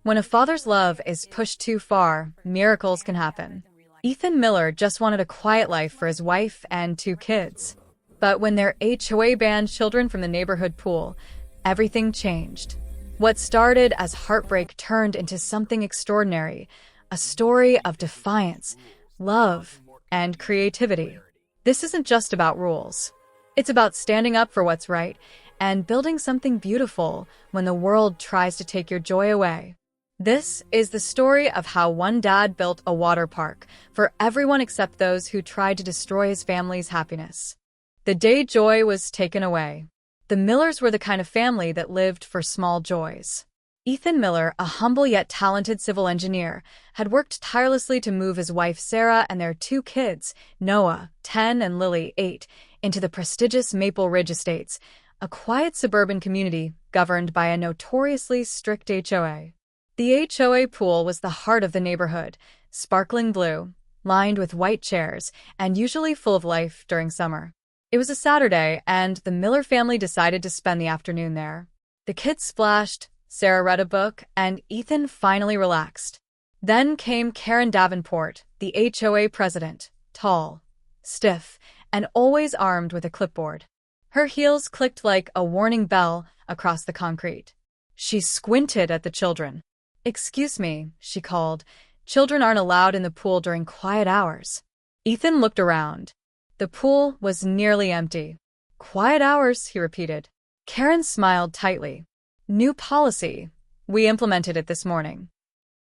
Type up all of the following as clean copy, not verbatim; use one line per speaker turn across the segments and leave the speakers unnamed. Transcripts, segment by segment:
When a father's love is pushed too far, miracles can happen. Ethan Miller just wanted a quiet life for his wife and 2 kids. But when their HOA banned children from the neighborhood pool, everything changed. What started as heartbreak turned into something extraordinary, a story of defiance, love, and creativity. This isn't just about rules. It's about standing up for what's right and building something beautiful when the world tries to take your joy away. This is the story of how one dad built a water park for everyone except those who tried to destroy his family's happiness. The day joy was taken away. The Millers were the kind of family that lived for small joys. Ethan Miller, a humble yet talented civil engineer, had worked tirelessly to move his wife Sarah and their 2 kids, Noah, 10, and Lily, 8, into the prestigious Maple Ridge Estates, a quiet suburban community governed by a notoriously strict HOA. The HOA pool was the heart of the neighborhood, sparkling blue, lined with white chairs, and usually full of life during summer. It was a Saturday, and the Miller family decided to spend the afternoon there. The kids splashed, Sarah read a book, and Ethan finally relaxed. Then came Karen Davenport, the HOA president, tall, stiff, and always armed with a clipboard. Her heels clicked like a warning bell across the concrete. She squinted at the children. "Excuse me," she called. "Children aren't allowed in the pool during quiet hours." Ethan looked around. The pool was nearly empty. "Quiet hours," he repeated. Karen smiled tightly. "New policy. We implemented it this morning."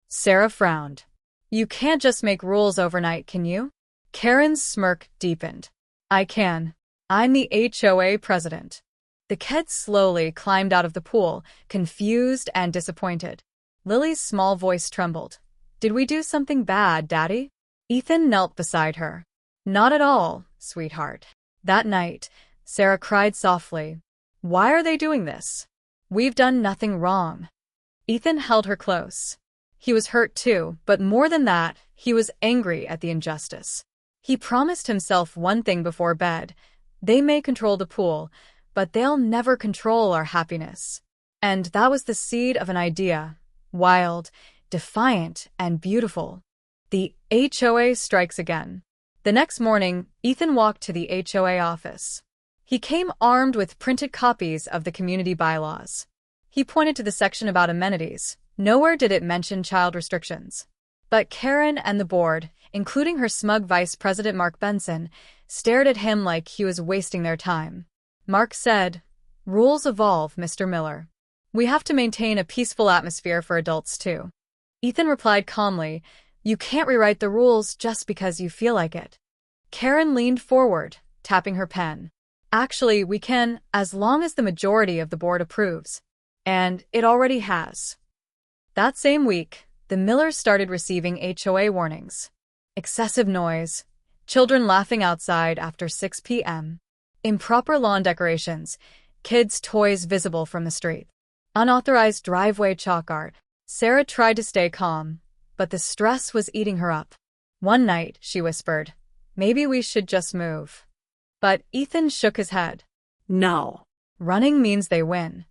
Sarah frowned. "You can't just make rules overnight, can you?" Karen's smirk deepened. "I can. I'm the HOA president." The kids slowly climbed out of the pool, confused and disappointed. Lily's small voice trembled. "Did we do something bad, Daddy?" Ethan knelt beside her. "Not at all, sweetheart." That night, Sarah cried softly. "Why are they doing this? We've done nothing wrong." Ethan held her close. He was hurt too, but more than that, he was angry at the injustice. He promised himself one thing before bed. They may control the pool, but they'll never control our happiness. And that was the seed of an idea. Wild, defiant, and beautiful. The HOA strikes again. The next morning, Ethan walked to the HOA office. He came armed with printed copies of the community bylaws. He pointed to the section about amenities. Nowhere did it mention child restrictions. But Karen and the board, including her smug vice president Mark Benson, stared at him like he was wasting their time. Mark said, "Rules evolve, Mr. Miller. We have to maintain a peaceful atmosphere for adults, too." Ethan replied calmly, "You can't rewrite the rules just because you feel like it." Karen leaned forward, tapping her pen. "Actually, we can, as long as the majority of the board approves." And it already has. That same week, the Millers started receiving HOA warnings. Excessive noise, children laughing outside after 6 p.m., improper lawn decorations, kids' toys visible from the street, unauthorized driveway chalk art. Sarah tried to stay calm, but the stress was eating her up. One night, she whispered, "Maybe we should just move." But Ethan shook his head. "No. Running means they win."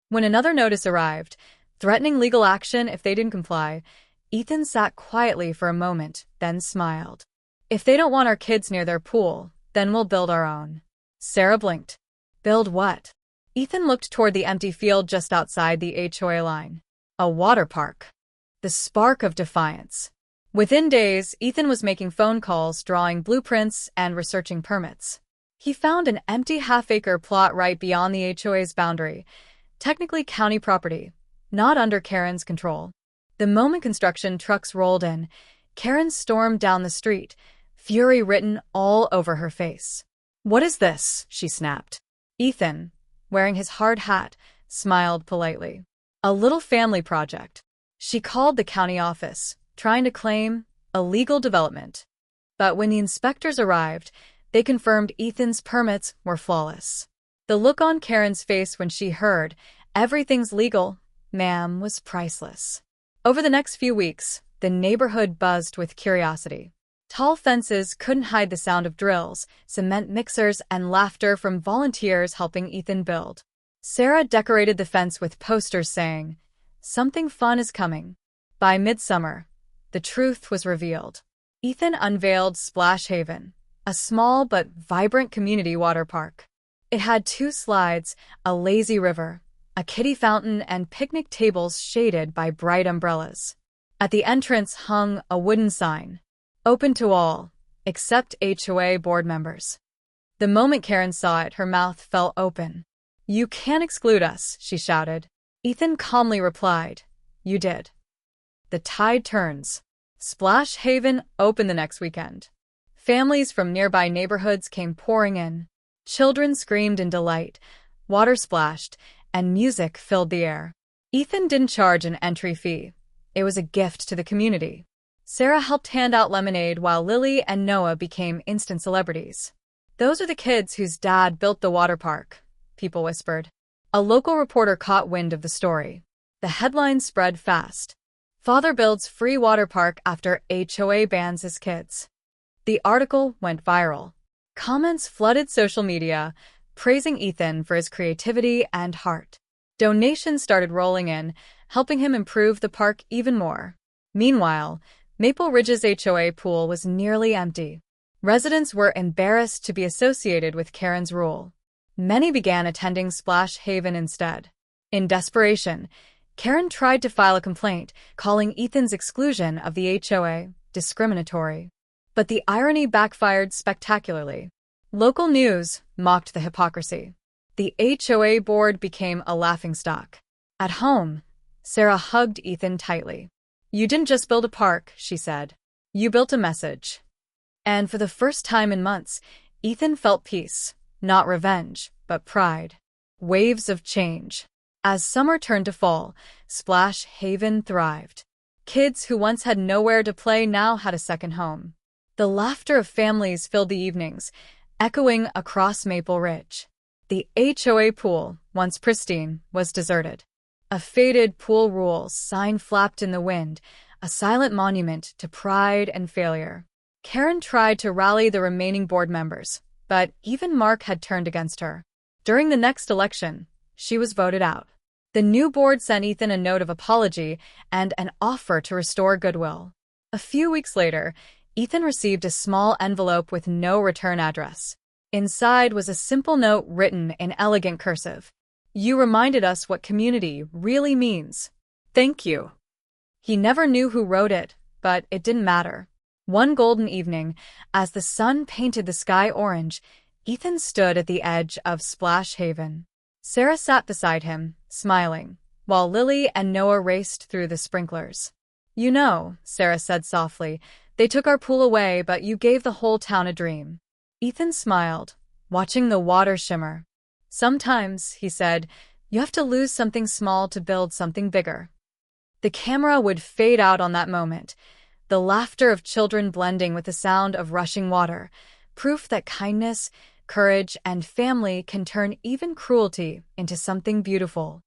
When another notice arrived, threatening legal action if they didn't comply, Ethan sat quietly for a moment, then smiled. "If they don't want our kids near their pool, then we'll build our own." Sarah blinked. "Build what?" Ethan looked toward the empty field just outside the HOA line. A water park. The spark of defiance. Within days, Ethan was making phone calls, drawing blueprints, and researching permits. He found an empty half-acre plot right beyond the HOA's boundary, technically county property, not under Karen's control. The moment construction trucks rolled in, Karen stormed down the street, fury written all over her face. "What is this?" she snapped. Ethan, wearing his hard hat, smiled politely. "A little family project." She called the county office, trying to claim a legal development. But when the inspectors arrived, they confirmed Ethan's permits were flawless. The look on Karen's face when she heard, "Everything's legal, ma'am," was priceless. Over the next few weeks, the neighborhood buzzed with curiosity. Tall fences couldn't hide the sound of drills, cement mixers, and laughter from volunteers helping Ethan build. Sarah decorated the fence with posters saying, Something fun is coming. By midsummer, the truth was revealed. Ethan unveiled Splash Haven, a small but vibrant community water park. It had 2 slides, a lazy river, a kiddie fountain, and picnic tables shaded by bright umbrellas. At the entrance hung a wooden sign, open to all, except HOA board members. The moment Karen saw it, her mouth fell open. "You can't exclude us," she shouted. Ethan calmly replied, "You did." The tide turns. Splash Haven opened the next weekend. Families from nearby neighborhoods came pouring in. Children screamed in delight, water splashed, and music filled the air. Ethan didn't charge an entry fee. It was a gift to the community. Sarah helped hand out lemonade while Lily and Noah became instant celebrities. "Those are the kids whose dad built the water park," people whispered. A local reporter caught wind of the story. The headlines spread fast. "Father builds free water park after HOA bans his kids." The article went viral. Comments flooded social media, praising Ethan for his creativity and heart. Donations started rolling in, helping him improve the park even more. Meanwhile, Maple Ridge's HOA pool was nearly empty. Residents were embarrassed to be associated with Karen's rule. Many began attending Splash Haven instead. In desperation, Karen tried to file a complaint, calling Ethan's exclusion of the HOA discriminatory. But the irony backfired spectacularly. Local news mocked the hypocrisy. The HOA board became a laughingstock. At home, Sarah hugged Ethan tightly. "You didn't just build a park," she said. "You built a message." And for the first time in months, Ethan felt peace, not revenge, but pride. Waves of change. As summer turned to fall, Splash Haven thrived. Kids who once had nowhere to play now had a second home. The laughter of families filled the evenings, echoing across Maple Ridge. The HOA pool, once pristine, was deserted. A faded pool rules sign flapped in the wind, a silent monument to pride and failure. Karen tried to rally the remaining board members, but even Mark had turned against her. During the next election, she was voted out. The new board sent Ethan a note of apology and an offer to restore goodwill. A few weeks later, Ethan received a small envelope with no return address. Inside was a simple note written in elegant cursive. "You reminded us what community really means. Thank you." He never knew who wrote it, but it didn't matter. One golden evening, as the sun painted the sky orange, Ethan stood at the edge of Splash Haven. Sarah sat beside him, smiling, while Lily and Noah raced through the sprinklers. "You know," Sarah said softly, "they took our pool away, but you gave the whole town a dream." Ethan smiled, watching the water shimmer. "Sometimes," he said, "you have to lose something small to build something bigger." The camera would fade out on that moment, the laughter of children blending with the sound of rushing water, proof that kindness, courage, and family can turn even cruelty into something beautiful.